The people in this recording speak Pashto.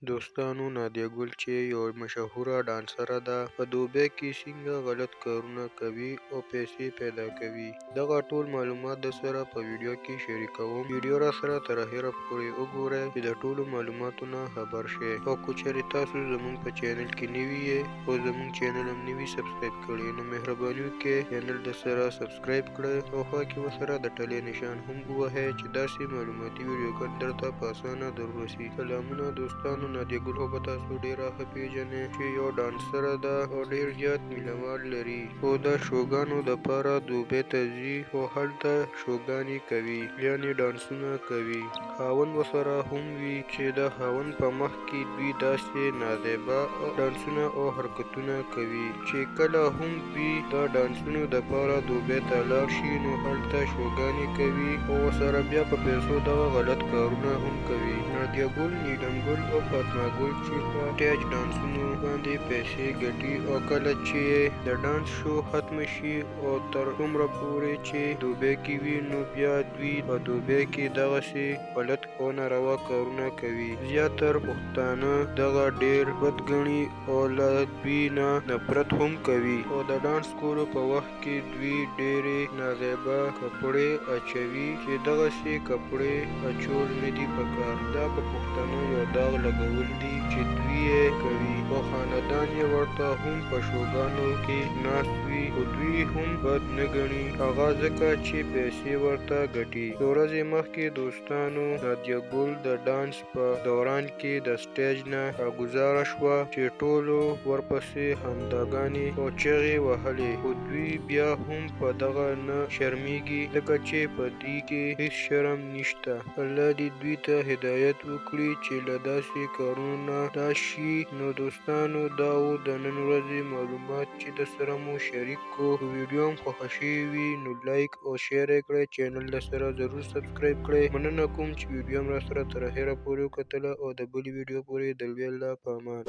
دوستانو نادیه ګل چې یو مشهوره ډانسره ده په دوبۍ کې څنګه غلط کارونه کوي او پیسې پیدا کوي. دغه ټول معلومات درسره په ویډیو کې شریکوم. ویډیو راسره تر اخره پورې وګورئ چې د ټولو معلوماتو نه خبر شئ. او که چېرې تاسو زموږ په چینل کې نوي یې او زموږ چینل هم نوي سبسکرایب کړی نو مهرباني وکړئ چینل درسره سبسکرایب کړئ او خوا کې ورسره د ټلې نشان هم ووهئ چې داسې معلوماتي ویډیوګانې درته په اسانه درورسي. سلامونه دوستانو، نادیه ګل خو به تاسو ډېره ښه پېژنئ چې یو ډانسره ده او ډېر زیات مینهوال لري او د شوګانو دپاره دوبۍ ته ځي او هلته شوګانې کوي یعنې ډانسونه کوي. خاوند ورسره هم وي چې د خاوند په مخ کې دوی داسې نازیبه ډانسونه او حرکتونه کوي چې کله هم دوی د ډانسونو دپاره دوبۍ ته لاړ شي نو هلته شوګانې کوي او ورسره بیا په پیسو دغه غلط کارونه هم کوي. نادیه ګل، نیلم ګل او فاطمه ګل چې په سټیج ډانسونو باندې پیسې ګټي او کله چې د ډانس شو ختم شي او تر څومره پورې چې دوبۍ کې وي نو بیا دوی په دوبۍ کې دغسې غلط او ناروا کارونه کوي. زیاتره پښتانه دغه ډېر بد ګڼي او له دوی نه نفرت هم کوي او د ډانس کولو په وخت کې دوی ډېرې نازیبه کپړې اچوي چې دغسې کپړې اچول نه دي پکار. دا په پښتنو یو داغ لګول دي چې دوی یې کوي او خاندان یې ورته هم په شوګانو کې ناست وي خو دوی هم بد نه ګڼي هغه ځکه چې پیسې ورته ګټي. څو ورځې مخکې دوستانو نادیه ګل د ډانس په دوران کې د سټیج نه راګوزاره شوه چې ټولو ورپسې خنداګانې او چغې وهلې خو دوی بیا هم په دغه نه شرمېږي ځکه چې په دوی کې هېڅ شرم نشته. الله دې دوی ته هدایت وکړي چې له داسې کارونو نه ډډه شي. نو دوستانو دا و د نن ورځې معلومات چې درسره مو شریک کړو. که ویډیو هم خوښه شوې وي نو لایک او شیر یې کړئ. چینل درسره ضرور سبسکرایب کړئ. مننه کوم چې ویډیو هم راسره تر اخره پورې وکتله او د بلې ویډیو پورې د لوی الله په امان.